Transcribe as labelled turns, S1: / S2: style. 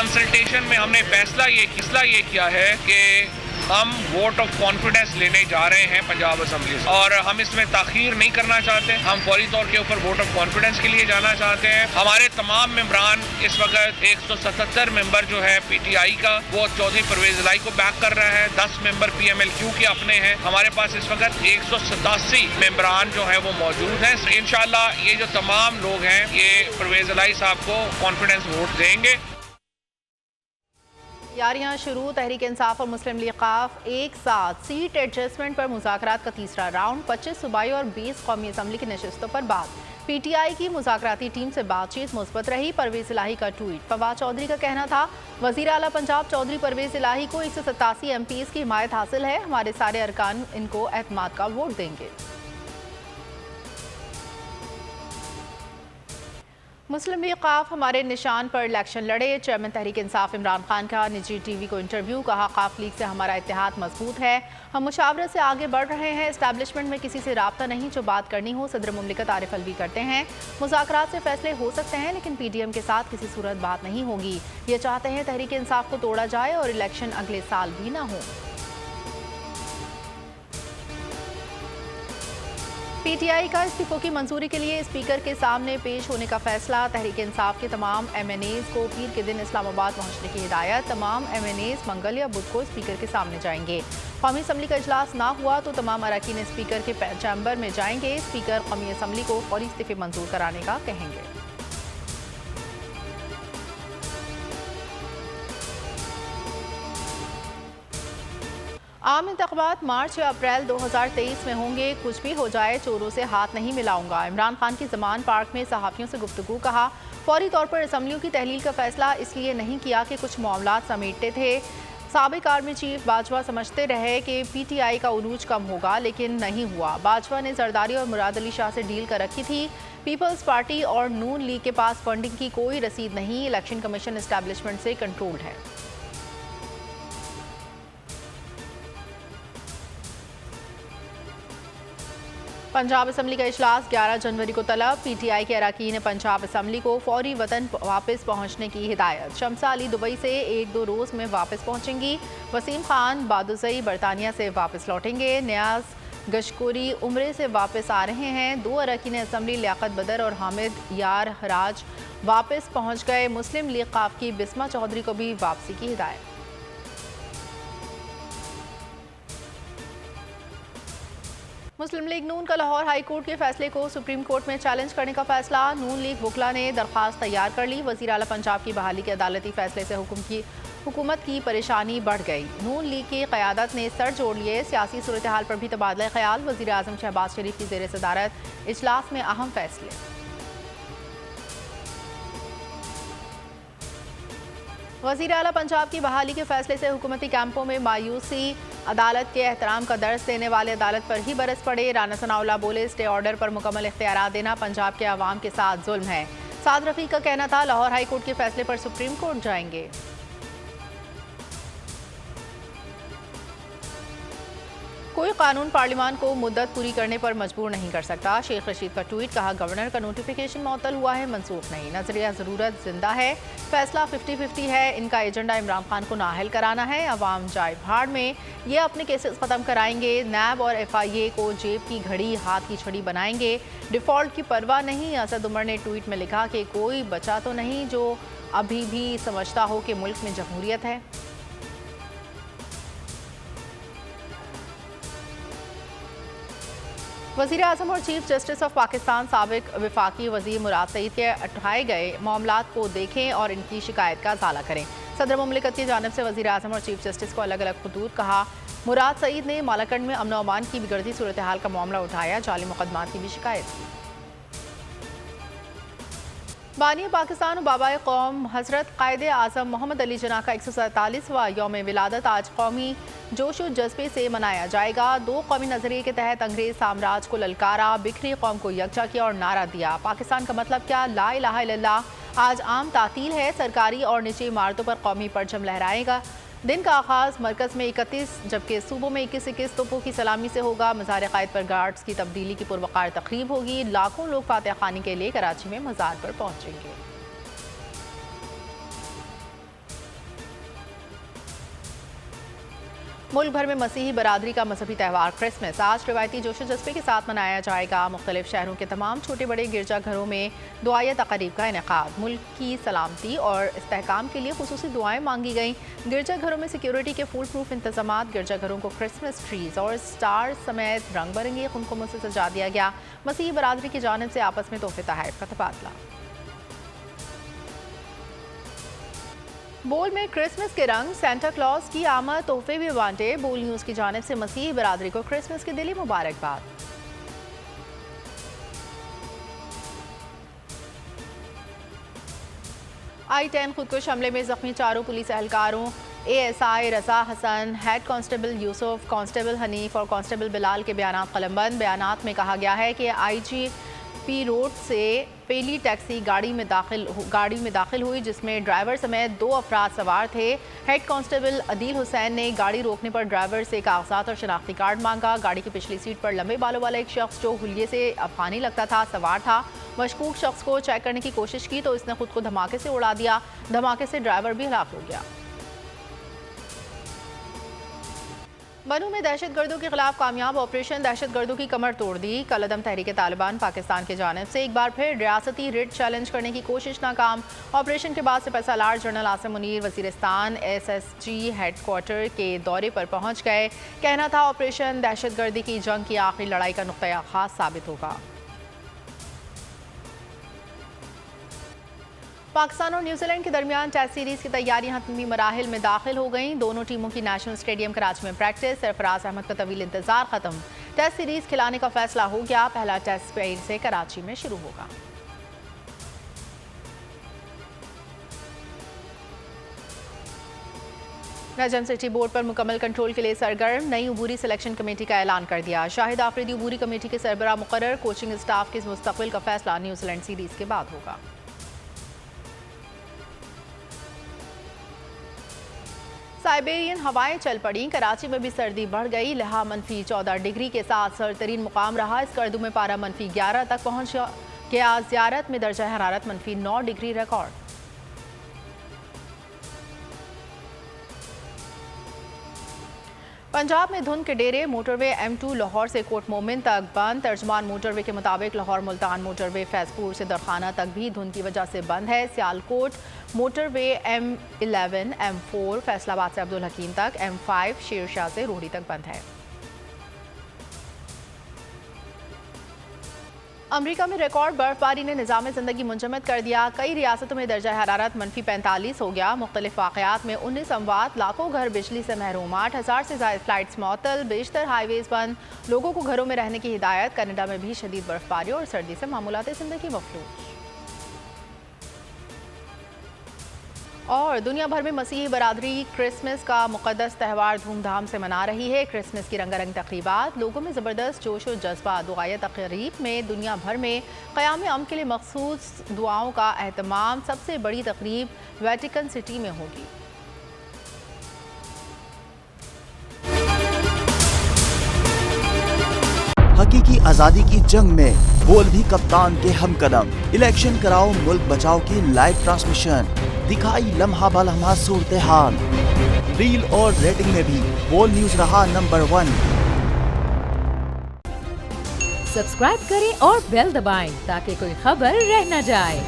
S1: Consultation में हमने फैसला ये किया है कि हम वोट ऑफ कॉन्फिडेंस लेने जा रहे हैं पंजाब असेंबली से, और हम इसमें ताखीर नहीं करना चाहते। हम फौरी तौर के ऊपर वोट ऑफ कॉन्फिडेंस के लिए जाना चाहते हैं। हमारे तमाम मेंबरान इस वक्त 177 मेंबर जो है पीटीआई का, वो चौधरी परवेज इलाही को बैक कर रहा है। 10 मेंबर पीएमएलक्यू के अपने हैं। हमारे पास इस वक्त 187 मेंबरान जो है वो मौजूद हैं। इंशाल्लाह ये जो तमाम लोग हैं ये परवेज इलाही साहब को कॉन्फिडेंस वोट देंगे।
S2: तैयारियां शुरू। तहरीक इंसाफ और मुस्लिम लीग काफ एक साथ सीट एडजस्टमेंट पर मुज़ाकरात का तीसरा राउंड। 25 सूबाई और 20 कौमी असम्बली की नशिस्तों पर बात। पीटीआई की मुज़ाकराती टीम से बातचीत मुस्बत रही। परवेज इलाही का ट्वीट। फवाद चौधरी का कहना था, वज़ीर आला पंजाब चौधरी परवेज इलाही को 187 MPs की हिमायत हासिल है। हमारे सारे अरकान इनको एतमाद का वोट देंगे। मुस्लिम लीग काफ हमारे निशान पर इलेक्शन लड़े। चेयरमैन तहरीक इंसाफ इमरान खान का निजी टीवी को इंटरव्यू। कहा, काफ लीग से हमारा इत्तेहाद मजबूत है। हम मुशावरत से आगे बढ़ रहे हैं। एस्टैब्लिशमेंट में किसी से राब्ता नहीं। जो बात करनी हो सदर मुमलिकत आरिफ अलवी करते हैं। मुज़ाकरात से फैसले हो सकते हैं, लेकिन PDM के साथ किसी सूरत बात नहीं होगी। ये चाहते हैं तहरीक इंसाफ को तोड़ा जाए और इलेक्शन अगले साल भी ना हो। पीटीआई का इस्तीफों की मंजूरी के लिए स्पीकर के सामने पेश होने का फैसला। तहरीक इंसाफ के तमाम MNAs को पीर के दिन इस्लामाबाद पहुंचने की हिदायत। तमाम MNAs मंगल या बुध को स्पीकर के सामने जाएंगे। कौमी असम्बली का इजलास ना हुआ तो तमाम अरकान स्पीकर के चैम्बर में जाएंगे। स्पीकर कौमी असम्बली को फौरी इस्तीफे मंजूर कराने का कहेंगे। आम इंतख़ाबात मार्च या अप्रैल 2023 में होंगे। कुछ भी हो जाए चोरों से हाथ नहीं मिलाऊंगा। इमरान खान की ज़मान पार्क में सहाफ़ियों से गुफ्तगू। कहा, फौरी तौर पर असम्बलियों की तहलील का फैसला इसलिए नहीं किया कि कुछ मामलात समेटते थे। साबिक आर्मी चीफ बाजवा समझते रहे कि PTI का उरूज कम होगा, लेकिन नहीं हुआ। बाजवा ने जरदारी और मुराद अली शाह से डील कर रखी थी। पीपल्स पार्टी और नून लीग के पास फंडिंग की कोई रसीद नहीं। इलेक्शन कमीशन एस्टैब्लिशमेंट से कंट्रोल्ड है। पंजाब असम्बली का इजलास 11 जनवरी को तलब। PTI के अरकान पंजाब असम्बली को फौरी वतन वापस पहुंचने की हिदायत। शमसा अली दुबई से 1-2 रोज़ में वापस पहुंचेंगी। वसीम खान बादुज़ई बरतानिया से वापस लौटेंगे। न्याज गशकोरी उम्रे से वापस आ रहे हैं। 2 अरकान असम्बली लियाकत बदर और हामिद यार हराज वापस पहुँच गए। मुस्लिम लीग काफ की बिस्मा चौधरी को भी वापसी की हिदायत। मुस्लिम लीग नून का लाहौर हाई कोर्ट के फैसले को सुप्रीम कोर्ट में चैलेंज करने का फैसला। नून लीग वकला ने दरख्वास्त तैयार कर ली। वज़ीर आला पंजाब की बहाली के अदालती फैसले से हुकूमत की परेशानी बढ़ गई। नून लीग की क़यादत ने सर जोड़ लिए। सियासी सूरत हाल पर भी तबादला ख्याल। वज़ीर आज़म शहबाज शरीफ की ज़ेर सदारत इजलास में अहम फैसले। वज़ीर आला पंजाब की बहाली के फैसले से हुकूमती कैंपों में मायूसी। अदालत के एहतराम का दर्स देने वाले अदालत पर ही बरस पड़े। राना सनाउल्लाह बोले, स्टे ऑर्डर पर मुकम्मल इख्तियारात देना पंजाब के अवाम के साथ जुल्म है। साद रफ़ीक का कहना था, लाहौर हाई कोर्ट के फैसले पर सुप्रीम कोर्ट जाएंगे। कोई कानून पार्लियामान को मुद्दत पूरी करने पर मजबूर नहीं कर सकता। शेख रशीद का ट्वीट। कहा, गवर्नर का नोटिफिकेशन मुअत्तल हुआ है, मनसूख नहीं। नजरिया ज़रूरत जिंदा है। फैसला 50-50 है। इनका एजेंडा इमरान खान को नाअहल कराना है। अवाम जाए भाड़ में। ये अपने केसेस ख़त्म कराएंगे। नैब और FIA को जेब की घड़ी हाथ की छड़ी बनाएंगे। डिफ़ॉल्ट की परवाह नहीं। असद उमर ने ट्वीट में लिखा कि कोई बचा तो नहीं जो अभी भी समझता हो कि मुल्क में जमहूरियत है। वज़ीर आज़म और चीफ जस्टिस ऑफ पाकिस्तान साबिक वफाकी वज़ीर मुराद सईद के उठाए गए मामलात को देखें और इनकी शिकायत का इज़ाला करें। सदर मुमलिकत की जानिब से वज़ीर आज़म और चीफ जस्टिस को अलग अलग खतूत। कहा, मुराद सईद ने मालाकंड में अमन अमान की बिगड़ती सूरत हाल का मामला उठाया। जाली मुकदमात की भी शिकायत। बानी पाकिस्तान और बाबाए कौम हज़रत कायदे आज़म मोहम्मद अली जिन्ना का 147वां यौम विलादत आज कौमी जोश और जज्बे से मनाया जाएगा। 2 कौमी नज़रिए के तहत अंग्रेज़ साम्राज्य को ललकारा, बिखरी कौम को यकजा किया और नारा दिया, पाकिस्तान का मतलब क्या, ला इलाहा इल्लल्लाह। आज आम तातील है। सरकारी और निजी इमारतों पर कौमी परचम लहराएगा। दिन का आगाज़ मरकज़ में 31 जबकि सूबों में 21-21 तोपों की सलामी से होगा। मज़ार क़ायद पर गार्ड्स की तब्दीली की पुरवकार तक़रीब होगी। लाखों लोग फातिहा खानी के लिए कराची में मज़ार पर पहुँचेंगे। मुल्क भर में मसीही बरादरी का मजहबी त्यौहार क्रिसमस आज रिवायती जोशो जज्बे के साथ मनाया जाएगा। मुख्तलिफ शहरों के तमाम छोटे बड़े गिरजाघरों में दुआए तक़रीब का इनेकाद। मुल्क की सलामती और इस्तेहकाम के लिए खुसूसी दुआएं मांगी गईं। गिरजाघरों में सिक्योरिटी के फुल प्रूफ इंतजाम। गिरजाघरों को क्रिसमस ट्रीज और स्टार समेत रंग बिरंगी कुमकुमों से सजा दिया गया। मसीही बरादरी की जानिब से आपस में तोहफे तोहफ़ का तबादला। बोल में क्रिसमस के रंग, सेंटा क्लॉज की आमद, तोहफे भी बांटे। बोल न्यूज़ की जानिब से मसीही बरादरी को क्रिसमस की दिली मुबारकबाद। I-10 खुदकुश हमले में जख्मी 4 पुलिस एहलकारों ASI Raza Hasan, head constable Yusuf, constable Hanif और कांस्टेबल बिलाल के बयान कलमबंद। बयानात में कहा गया है कि IGP रोड से पहली टैक्सी गाड़ी में दाखिल हुई जिसमें ड्राइवर समेत 2 अफराद सवार थे। हेड कांस्टेबल अदील हुसैन ने गाड़ी रोकने पर ड्राइवर से कागजात और शनाख्ती कार्ड मांगा। गाड़ी की पिछली सीट पर लंबे बालों वाला एक शख्स जो हुलिये से अफगानी लगता था सवार था। मशकूक शख्स को चेक करने की कोशिश की तो इसने खुद को धमाके से उड़ा दिया। धमाके से ड्राइवर भी हलाक हो गया। बनू में दहशतगर्दों के खिलाफ कामयाब ऑपरेशन, दहशतगर्दों की कमर तोड़ दी। कलअदम तहरीक तालिबान पाकिस्तान की जानिब से एक बार फिर रियासती रिट चैलेंज करने की कोशिश नाकाम। ऑपरेशन के बाद सिपहसालार general Asim Munir Waziristan SSG headquarter के दौरे पर पहुंच गए। कहना था ऑपरेशन दहशतगर्दी की जंग की आखिरी लड़ाई का नुक्ता खास साबित होगा। पाकिस्तान और न्यूजीलैंड के दरमियान टेस्ट सीरीज की तैयारियां हतमी मराहिल में दाखिल हो गईं। दोनों टीमों की नेशनल स्टेडियम कराची में प्रैक्टिस। सरफराज अहमद का तवील इंतजार खत्म। टेस्ट सीरीज खिलाने का फैसला हो गया। पहला टेस्ट पेड़ से कराची में शुरू होगा। नजम सिटी बोर्ड पर मुकम्मल कंट्रोल के लिए सरगर्म। नई उबूरी सिलेक्शन कमेटी का ऐलान कर दिया। शाहिद आफरीदी उबूरी कमेटी के सरबराह मुकर्रर। कोचिंग स्टाफ के मुस्तकबिल का फैसला न्यूजीलैंड सीरीज के बाद होगा। साइबेरियन हवाएं चल पड़ी। कराची में भी सर्दी बढ़ गई। लहा -14 डिग्री के साथ सरतरीन मुकाम रहा। स्कर्दू में पारा -11 तक पहुंच गया। ज़ियारत में दर्जा हरारत -9 डिग्री रिकॉर्ड। पंजाब में धुंध के डेरे। मोटरवे M2 लाहौर से कोट मोमिन तक बंद। तर्जमान मोटरवे के मुताबिक लाहौर मुल्तान मोटरवे फैजपुर से दरखाना तक भी धुंध की वजह से बंद है। Sialkot motorway M11 M4 Faisalabad से अब्दुल हकीम तक, M5 शेरशाह से रोहड़ी तक बंद है। अमरीका में रिकॉर्ड बर्फबारी ने निज़ाम ज़िंदगी मुंजमद कर दिया। कई रियासतों में दर्जा हरारत -45 हो गया। मुख्तलिफ वाक़यात में 19 अमवात, लाखों घर बिजली से महरूम, 8000 से ज़ायद फ्लाइट्स मअतल, बेशतर हाईवेज बंद। लोगों को घरों में रहने की हिदायत। कनाडा में भी शदीद बर्फबारी और सर्दी से मामूलात ज़िंदगी मफलूज। और दुनिया भर में मसीही बरादरी क्रिसमस का मुक़द्दस त्यौहार धूमधाम से मना रही है। क्रिसमस की रंगारंग तक़रीबात, लोगों में ज़बरदस्त जोश और जज्बा। दुआए तक़रीब में दुनिया भर में क़याम अमन के लिए मखसूस दुआओं का एहतमाम। सबसे बड़ी तक़रीब वेटिकन सिटी में होगी।
S3: हकीकी आजादी की जंग में बोल भी कप्तान के हमकदम। इलेक्शन कराओ मुल्क बचाओ की लाइव ट्रांसमिशन दिखाई लम्हा बलम्हा सूरत हाल। रील और रेटिंग में भी बोल न्यूज रहा नंबर 1।
S4: सब्सक्राइब करें और बेल दबाएं ताकि कोई खबर रह न जाए।